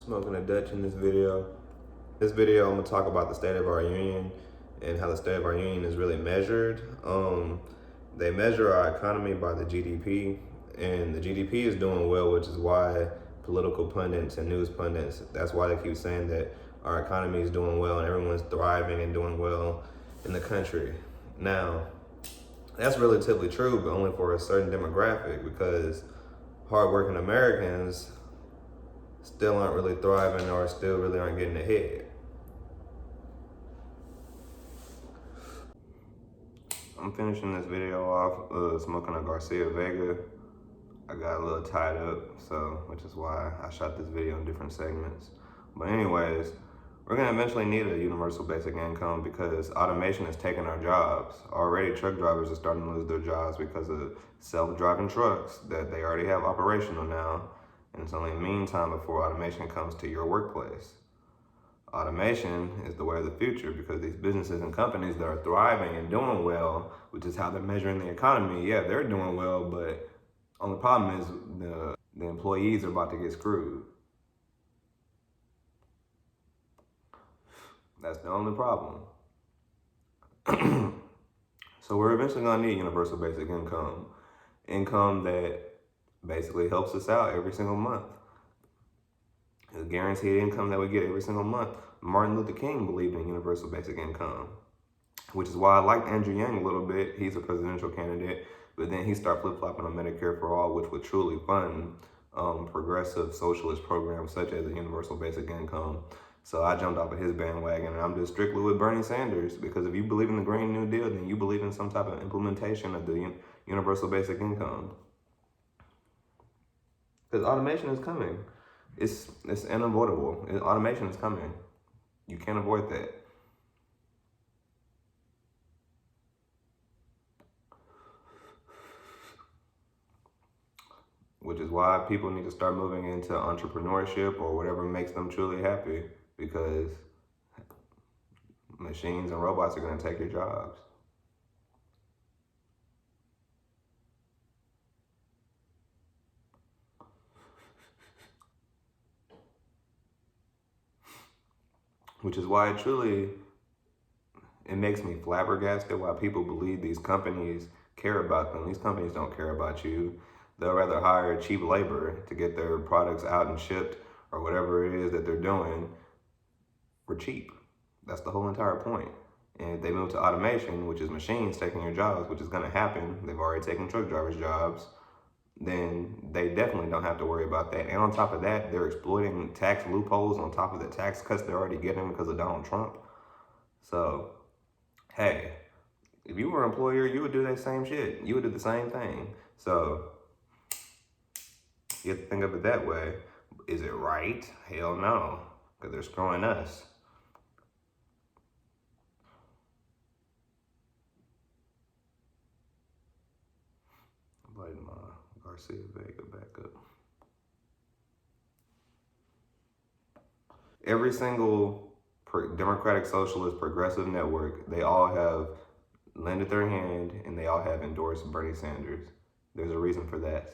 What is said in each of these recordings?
Smoking a Dutch in this video. This video, I'm gonna talk about the state of our union and how the state of our union is really measured. They measure our economy by the GDP, and the GDP is doing well, which is why political pundits and news pundits, that's why they keep saying that our economy is doing well and everyone's thriving and doing well in the country. Now, that's relatively true, but only for a certain demographic, because hardworking Americans still aren't really thriving or still really aren't getting ahead. I'm finishing this video off smoking a Garcia Vega. I got a little tied up, which is why I shot this video in different segments. But anyways, we're gonna eventually need a universal basic income because automation is taking our jobs. Already truck drivers are starting to lose their jobs because of self-driving trucks that they already have operational now. And it's only a meantime before automation comes to your workplace. Automation is the way of the future because these businesses and companies that are thriving and doing well, which is how they're measuring the economy, yeah, they're doing well, but only problem is the employees are about to get screwed. That's the only problem. So we're eventually gonna need universal basic income that basically helps us out every single month. The guaranteed income that we get every single month. Martin Luther King believed in universal basic income, which is why I liked Andrew Yang a little bit. He's a presidential candidate, but then he started flip-flopping on Medicare for All, which would truly fund progressive socialist programs such as the universal basic income. So I jumped off of his bandwagon, and I'm just strictly with Bernie Sanders, because if you believe in the Green New Deal, then you believe in some type of implementation of the universal basic income. Because automation is coming. It's unavoidable. Automation is coming. You can't avoid that. Which is why people need to start moving into entrepreneurship or whatever makes them truly happy, because machines and robots are going to take your jobs. Which is why it makes me flabbergasted why people believe these companies care about them. These companies don't care about you. They'll rather hire cheap labor to get their products out and shipped or whatever it is that they're doing for cheap. That's the whole entire point. And if they move to automation, which is machines taking your jobs, which is going to happen, they've already taken truck drivers' jobs, then they definitely don't have to worry about that. And on top of that, they're exploiting tax loopholes on top of the tax cuts they're already getting because of Donald Trump. So, hey, if you were an employer, you would do that same shit. You would do the same thing. So, you have to think of it that way. Is it right? Hell no, because they're screwing us. I'm lighting my Garcia Vega back up. Every single Democratic Socialist Progressive Network, they all have lended their hand and they all have endorsed Bernie Sanders. There's a reason for that.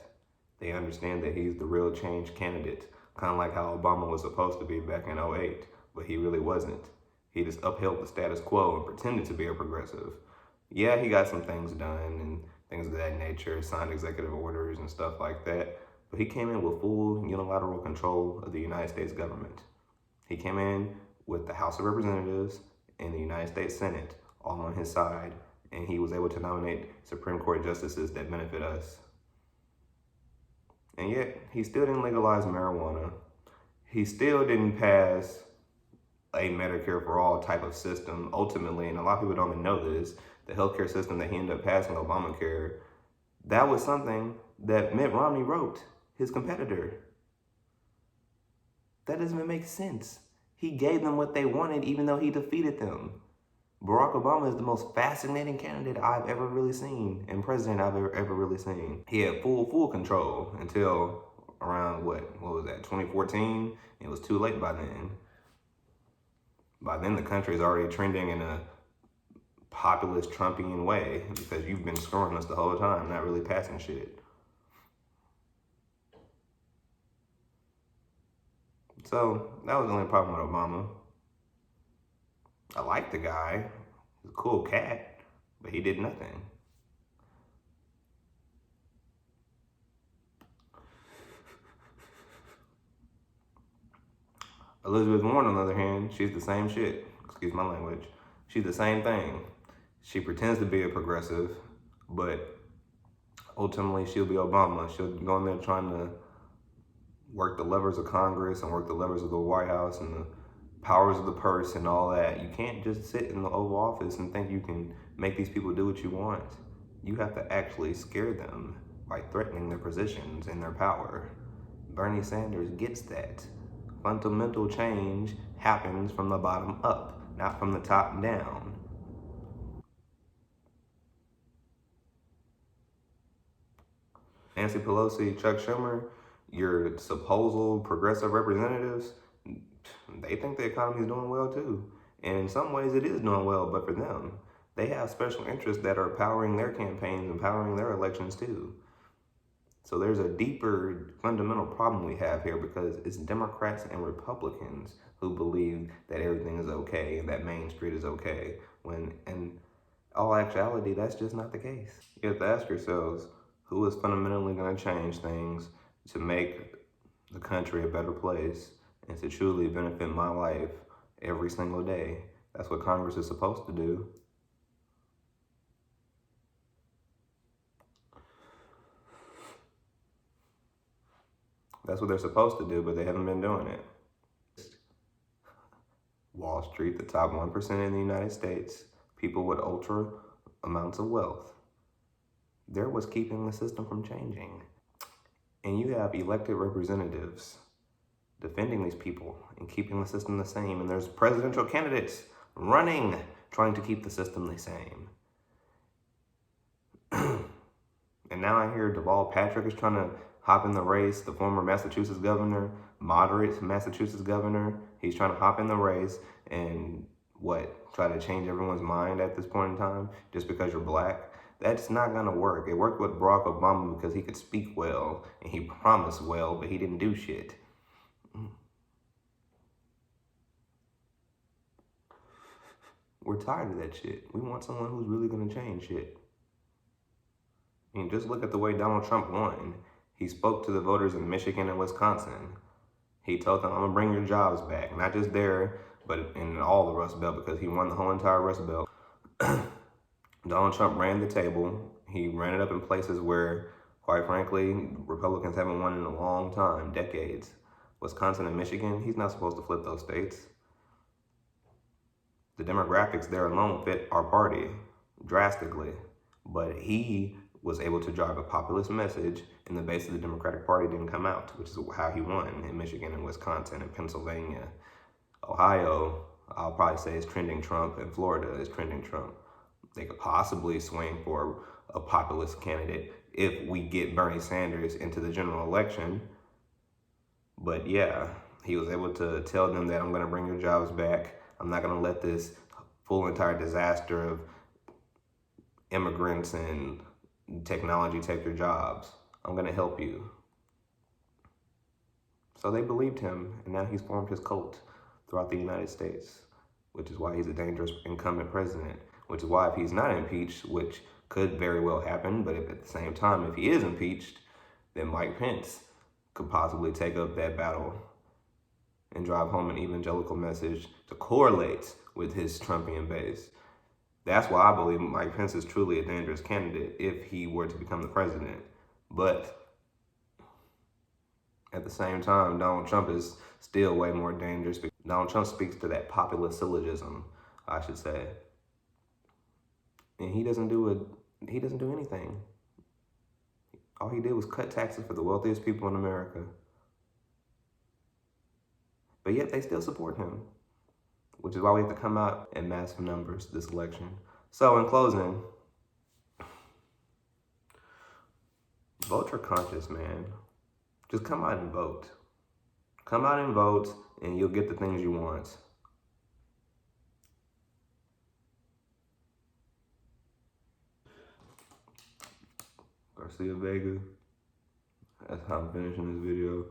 They understand that he's the real change candidate, kind of like how Obama was supposed to be back in 2008, but he really wasn't. He just upheld the status quo and pretended to be a progressive. Yeah, he got some things done and things of that nature, signed executive orders and stuff like that, but he came in with full unilateral control of the United States government. He came in with the House of Representatives and the United States Senate all on his side, and he was able to nominate Supreme Court justices that benefit us. And yet, he still didn't legalize marijuana. He still didn't pass a Medicare for All type of system, ultimately, and a lot of people don't even know this, the healthcare system that he ended up passing, Obamacare, that was something that Mitt Romney wrote, his competitor. That doesn't even make sense. He gave them what they wanted, even though he defeated them. Barack Obama is the most fascinating candidate I've ever really seen, and president I've ever really seen. He had full control until around, what was that, 2014? It was too late by then. By then, the country is already trending in a populist Trumpian way because you've been screwing us the whole time, not really passing shit. So that was the only problem with Obama. I like the guy. He's a cool cat, but he did nothing. Elizabeth Warren, on the other hand, she's the same shit. Excuse my language. She's the same thing. She pretends to be a progressive, but ultimately she'll be Obama. She'll go in there trying to work the levers of Congress and work the levers of the White House and the powers of the purse and all that. You can't just sit in the Oval Office and think you can make these people do what you want. You have to actually scare them by threatening their positions and their power. Bernie Sanders gets that. Fundamental change happens from the bottom up, not from the top down. Nancy Pelosi, Chuck Schumer, your supposed progressive representatives, they think the economy is doing well too. And in some ways it is doing well, but for them, they have special interests that are powering their campaigns and powering their elections too. So there's a deeper fundamental problem we have here because it's Democrats and Republicans who believe that everything is okay and that Main Street is okay, when in all actuality, that's just not the case. You have to ask yourselves, who is fundamentally going to change things to make the country a better place and to truly benefit my life every single day? That's what Congress is supposed to do. That's what they're supposed to do, but they haven't been doing it. Wall Street, the top 1% in the United States, people with ultra amounts of wealth. They're what's keeping the system from changing. And you have elected representatives defending these people and keeping the system the same. And there's presidential candidates running, trying to keep the system the same. And now I hear Deval Patrick is trying to hop in the race, the former Massachusetts governor, moderate Massachusetts governor. He's trying to hop in the race and try to change everyone's mind at this point in time just because you're black. That's not gonna work. It worked with Barack Obama because he could speak well and he promised well, but he didn't do shit. We're tired of that shit. We want someone who's really gonna change shit. I mean, just look at the way Donald Trump won. He spoke to the voters in Michigan and Wisconsin. He told them, I'm gonna bring your jobs back. Not just there, but in all the Rust Belt, because he won the whole entire Rust Belt. Donald Trump ran the table. He ran it up in places where, quite frankly, Republicans haven't won in a long time, decades. Wisconsin and Michigan, he's not supposed to flip those states. The demographics there alone fit our party drastically, but he was able to drive a populist message, and the base of the Democratic Party didn't come out, which is how he won in Michigan and Wisconsin and Pennsylvania. Ohio, I'll probably say is trending Trump, and Florida is trending Trump. They could possibly swing for a populist candidate if we get Bernie Sanders into the general election. But yeah, he was able to tell them that I'm gonna bring your jobs back. I'm not gonna let this full entire disaster of immigrants and technology take your jobs. I'm gonna help you. So they believed him, and now he's formed his cult throughout the United States, which is why he's a dangerous incumbent president, which is why if he's not impeached, which could very well happen, but if at the same time, if he is impeached, then Mike Pence could possibly take up that battle and drive home an evangelical message to correlate with his Trumpian base. That's why I believe Mike Pence is truly a dangerous candidate if he were to become the president. But at the same time, Donald Trump is still way more dangerous. Donald Trump speaks to that populist syllogism, I should say. And he doesn't do anything. All he did was cut taxes for the wealthiest people in America. But yet they still support him, which is why we have to come out in massive numbers this election. So in closing, vote your conscience, man. Just come out and vote. Come out and vote, and you'll get the things you want. Garcia Vega. That's how I'm finishing this video.